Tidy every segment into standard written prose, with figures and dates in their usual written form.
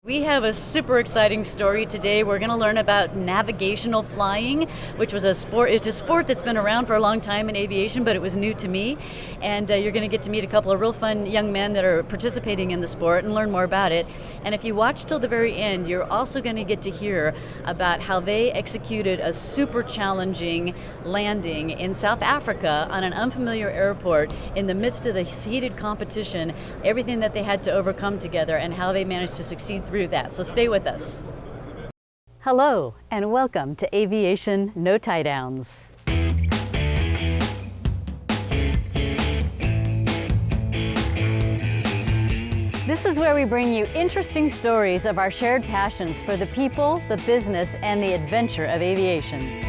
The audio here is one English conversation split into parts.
We have a super exciting story today. We're going to learn about navigational flying, which was it's a sport that's been around for a long time in aviation, but it was new to me. And you're going to get to meet a couple of real fun young men that are participating in the sport and learn more about it. And if you watch till the very end, you're also going to get to hear about how they executed a super challenging landing in South Africa on an unfamiliar airport in the midst of the heated competition, everything that they had to overcome together and how they managed to succeed through that. So stay with us. Hello and welcome to Aviation No Tie Downs. This is where we bring you interesting stories of our shared passions for the people, the business, and the adventure of aviation.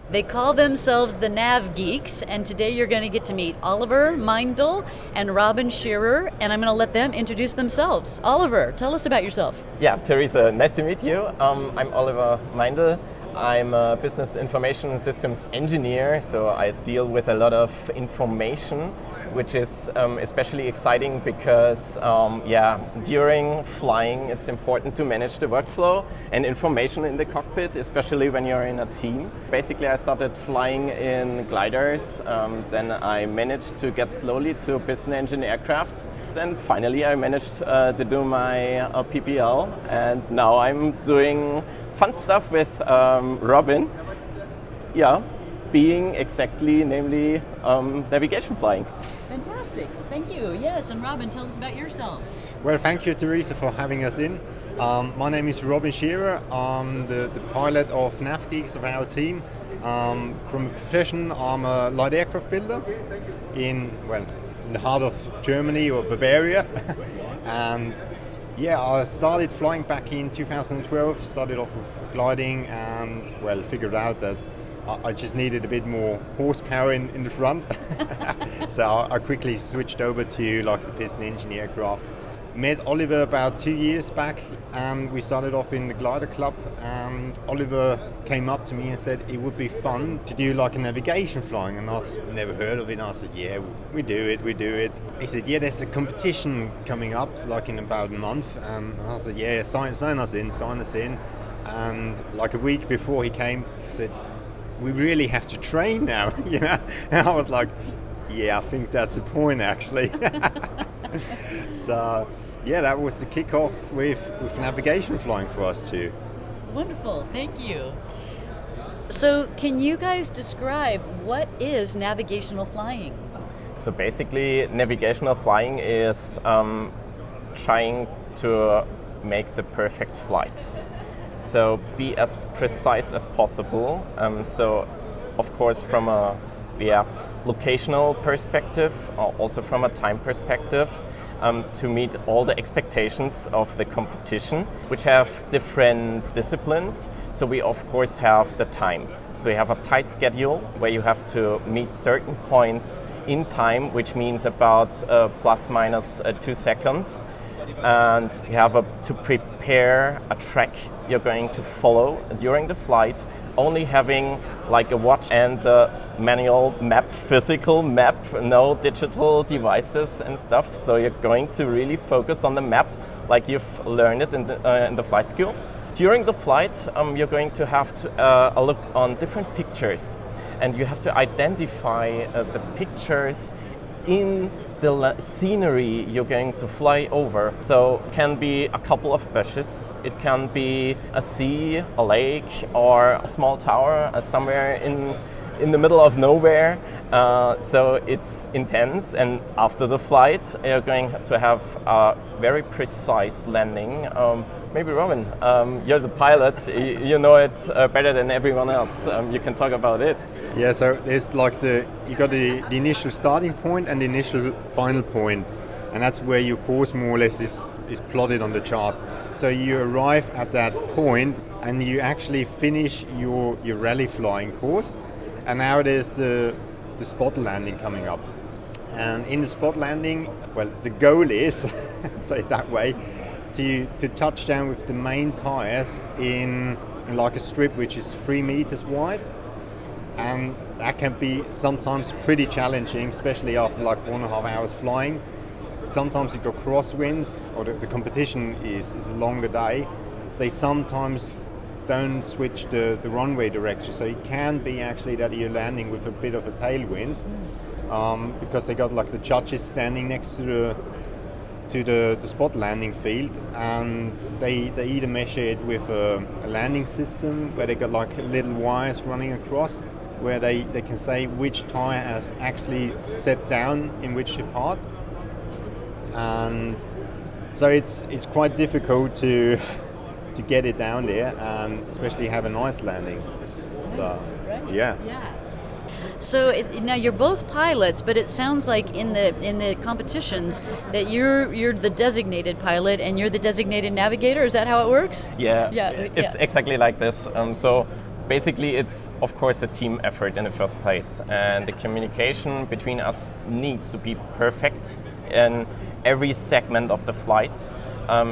They call themselves the Nav Geeks, and today you're going to get to meet Oliver Meindl and Robin Shearer, and I'm going to let them introduce themselves. Oliver, tell us about yourself. Yeah, Teresa, nice to meet you. I'm Oliver Meindl. I'm a business information systems engineer, so I deal with a lot of information, which is especially exciting because during flying it's important to manage the workflow and information in the cockpit, especially when you're in a team. Basically, I started flying in gliders, then I managed to get slowly to piston engine aircrafts, and finally I managed to do my PPL, and now I'm doing fun stuff with Robin. Yeah, being namely navigation flying. Fantastic, thank you. Yes, and Robin, tell us about yourself. Well, thank you, Teresa, for having us in. My name is Robin Shearer. I'm the pilot of Nav Geeks of our team. From a profession, I'm a light aircraft builder in the heart of Germany or Bavaria. And I started flying back in 2012, started off with gliding and, figured out that I just needed a bit more horsepower in the front. So I quickly switched over to the piston engine aircraft. Met Oliver about 2 years back and we started off in the glider club, and Oliver came up to me and said it would be fun to do a navigation flying, and I never heard of it, and I said, yeah, we do it. He said, yeah, there's a competition coming up in about a month, and I said, yeah, sign us in. And a week before he came, he said, we really have to train now, And I was like, yeah, I think that's the point, actually. So, that was the kickoff with navigation flying for us too. Wonderful, thank you. So, can you guys describe what is navigational flying? So basically, navigational flying is trying to make the perfect flight. So be as precise as possible. So, of course, from a locational perspective, also from a time perspective, to meet all the expectations of the competition, which have different disciplines. So we, of course, have the time. So you have a tight schedule where you have to meet certain points in time, which means about plus minus 2 seconds. And you have to prepare a track you're going to follow during the flight, only having a watch and a manual map, physical map, no digital devices and stuff. So you're going to really focus on the map like you've learned it in the flight school. During the flight, you're going to have a look on different pictures, and you have to identify the pictures in the scenery you're going to fly over. So it can be a couple of bushes, it can be a sea, a lake, or a small tower somewhere in the middle of nowhere. So it's intense, and after the flight you're going to have a very precise landing. Maybe Robin, you're the pilot, you know it better than everyone else. You can talk about it. Yeah, so there's you got the initial starting point and the initial final point, and that's where your course more or less is plotted on the chart. So you arrive at that point and you actually finish your rally flying course, and now there's the spot landing coming up. And in the spot landing, the goal is, say it that way, to touch down with the main tires in a strip which is 3 meters wide. And that can be sometimes pretty challenging, especially after 1.5 hours flying. sometimes you got crosswinds, or the competition is a longer day. They sometimes don't switch the runway direction, so it can be actually that you're landing with a bit of a tailwind, because they got like the judges standing next to the spot landing field, and they either measure it with a landing system where they got like little wires running across, where they can say which tire is actually set down in which part, and so it's quite difficult to get it down there, and especially have a nice landing. So yeah. So now you're both pilots, but it sounds like in the competitions that you're the designated pilot and you're the designated navigator. Is that how it works? Yeah. It's exactly like this. So basically, it's of course a team effort in the first place, and the communication between us needs to be perfect in every segment of the flight.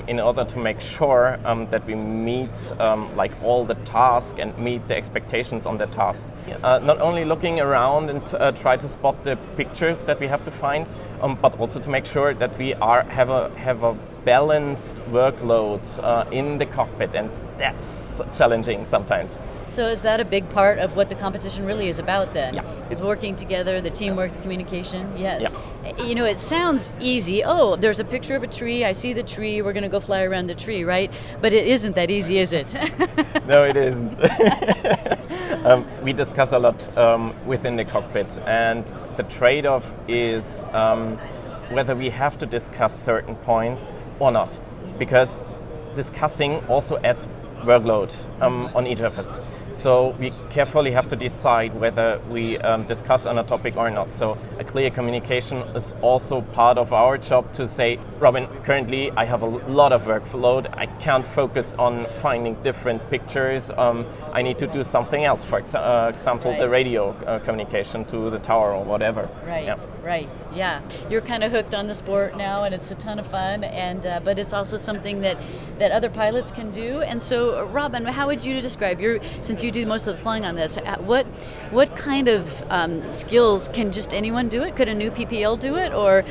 In order to make sure that we meet like all the tasks and meet the expectations on the task. Not only looking around and try to spot the pictures that we have to find, but also to make sure that we have a balanced workload in the cockpit, and that's challenging sometimes. So is that a big part of what the competition really is about then? Yeah. Is working together, the teamwork, the communication? Yes. Yeah. You know, it sounds easy. Oh, there's a picture of a tree, I see the tree, we're going to go fly around the tree, right? But it isn't that easy, is it? No, it isn't. We discuss a lot within the cockpit, and the trade-off is whether we have to discuss certain points or not, because discussing also adds workload on each of us. So we carefully have to decide whether we discuss on a topic or not. So a clear communication is also part of our job to say, Robin, currently I have a lot of workload. I can't focus on finding different pictures. I need to do something else. For example, the radio communication to the tower or whatever. Right. Yeah. You're kind of hooked on the sport now, and it's a ton of fun. And but it's also something that other pilots can do. And so, Robin, how would you describe since you do most of the flying on this? What kind of skills can just anyone do it? Could a new PPL do it, or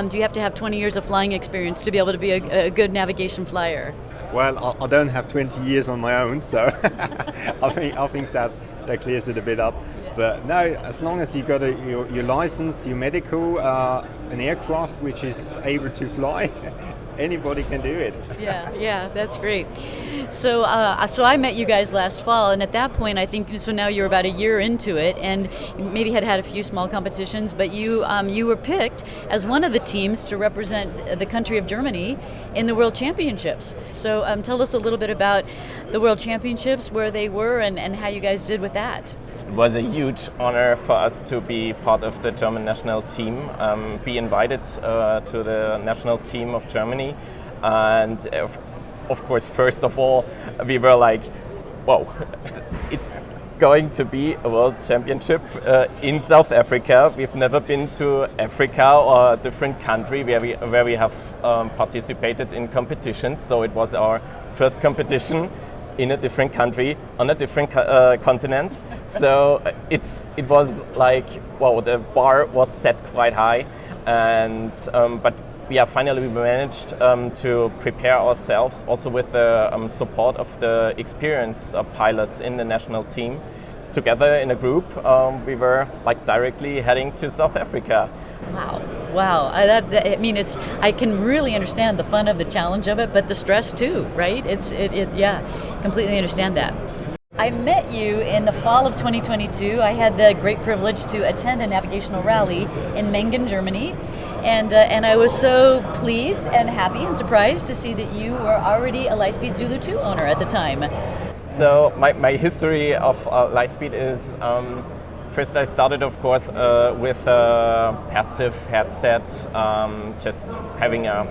do you have to have 20 years of flying experience to be able to be a good navigation flyer? Well, I don't have 20 years on my own, so I think that clears it a bit up. But no, as long as you got your license, your medical, an aircraft which is able to fly, anybody can do it. Yeah, that's great. So I met you guys last fall, and at that point, I think so. Now you're about a year into it, and maybe had a few small competitions, but you were picked as one of the teams to represent the country of Germany in the World Championships. So tell us a little bit about the World Championships, where they were, and how you guys did with that. It was a huge honor for us to be part of the German national team, be invited to the national team of Germany, and of course, first of all, we were like, whoa, it's going to be a world championship in South Africa. We've never been to Africa or a different country where we have participated in competitions, so it was our first competition in a different country on a different continent. So it was like, wow, the bar was set quite high, and but finally we managed to prepare ourselves also with the support of the experienced pilots in the national team. Together in a group, we were like directly heading to South Africa. Wow! I mean, I can really understand the fun of the challenge of it, but the stress too, right? Completely understand that. I met you in the fall of 2022. I had the great privilege to attend a navigational rally in Meindl, Germany, and I was so pleased and happy and surprised to see that you were already a Lightspeed Zulu 2 owner at the time. So my history of Lightspeed is, first I started, of course, with a passive headset, just having a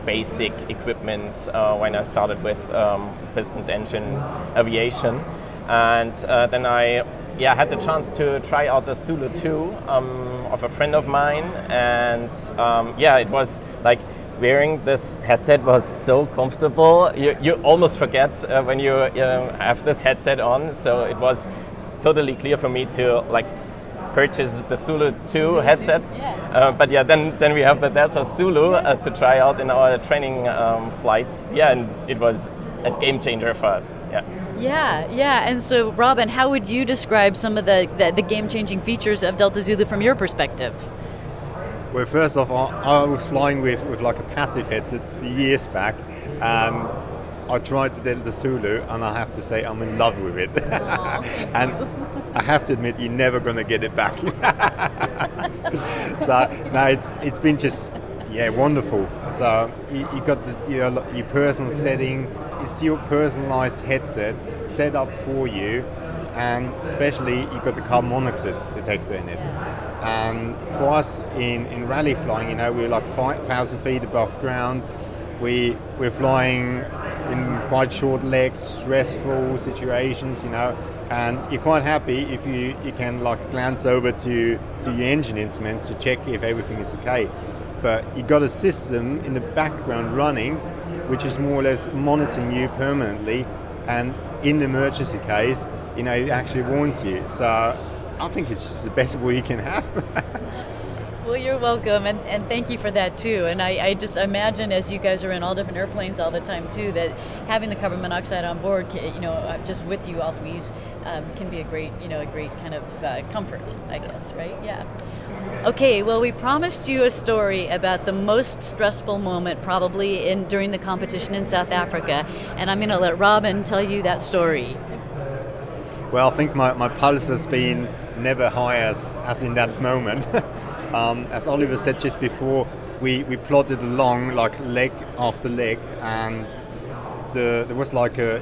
basic equipment when I started with piston engine aviation, and then I had the chance to try out the Zulu 2 of a friend of mine, and it was like wearing this headset was so comfortable. You almost forget when you have this headset on, so it was totally clear for me to like purchase the Zulu 2 headsets. Yeah. But yeah, then we have the Delta Zulu to try out in our training flights. Yeah, and it was a game changer for us. Yeah. Yeah. And so, Robin, how would you describe some of the game-changing features of Delta Zulu from your perspective? Well, first off, I was flying with like a passive headset years back, and I tried the Delta Zulu, and I have to say I'm in love with it. And I have to admit, you're never gonna get it back. So no, it's been just wonderful. So you got this, your personal setting. It's your personalized headset set up for you, and especially you got the carbon monoxide detector in it. And for us in rally flying, we're like 5,000 feet above ground. We're flying in quite short legs, stressful situations, and you're quite happy if you can like glance over to your engine instruments to check if everything is okay. But you got a system in the background running, which is more or less monitoring you permanently, and in the emergency case, it actually warns you. So I think it's just the best way you can have. Well, you're welcome, and thank you for that too. And I just imagine, as you guys are in all different airplanes all the time too, that having the carbon monoxide on board, just with you always, can be a great kind of comfort, I guess, right? Yeah. Okay, well, we promised you a story about the most stressful moment probably during the competition in South Africa, and I'm going to let Robin tell you that story. Well, I think my pulse has been never high as in that moment. As Oliver said just before, we plodded along like leg after leg, and there was like a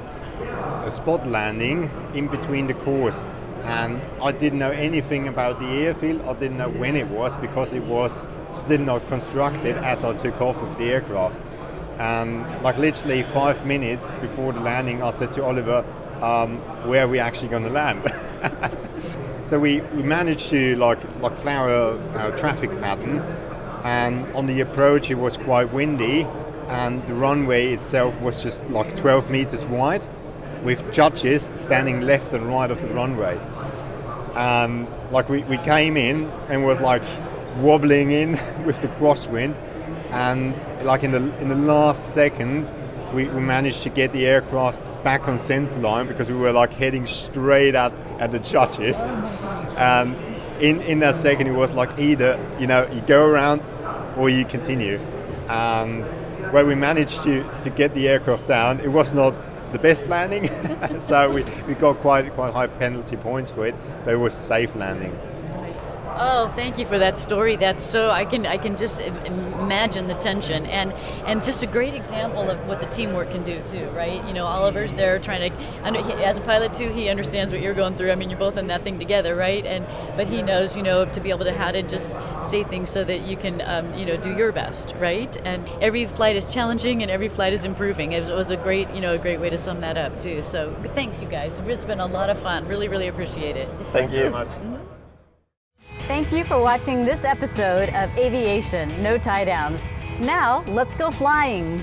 spot landing in between the course, and I didn't know anything about the airfield. I didn't know when it was because it was still not constructed as I took off with the aircraft. And like literally 5 minutes before the landing, I said to Oliver, where are we actually going to land? So we managed to like flower our traffic pattern, and on the approach it was quite windy, and the runway itself was just like 12 meters wide, with judges standing left and right of the runway. And like we came in and was like wobbling in with the crosswind, and like in the last second we managed to get the aircraft back on center line, because we were like heading straight at the judges. And in that second it was like either you go around or you continue. And where we managed to get the aircraft down, it was not the best landing. So we got quite high penalty points for it, but it was a safe landing. Oh, thank you for that story. That's so, I can just imagine the tension, and just a great example of what the teamwork can do too, right? Oliver's there trying to, as a pilot too, he understands what you're going through. I mean, you're both in that thing together, right? But he knows, to be able to how to just say things so that you can, do your best, right? And every flight is challenging and every flight is improving. It was a great, a great way to sum that up too. So thanks, you guys. It's been a lot of fun. Really, really appreciate it. Thank you very much. Mm-hmm. Thank you for watching this episode of Aviation No Tie Downs. Now, let's go flying.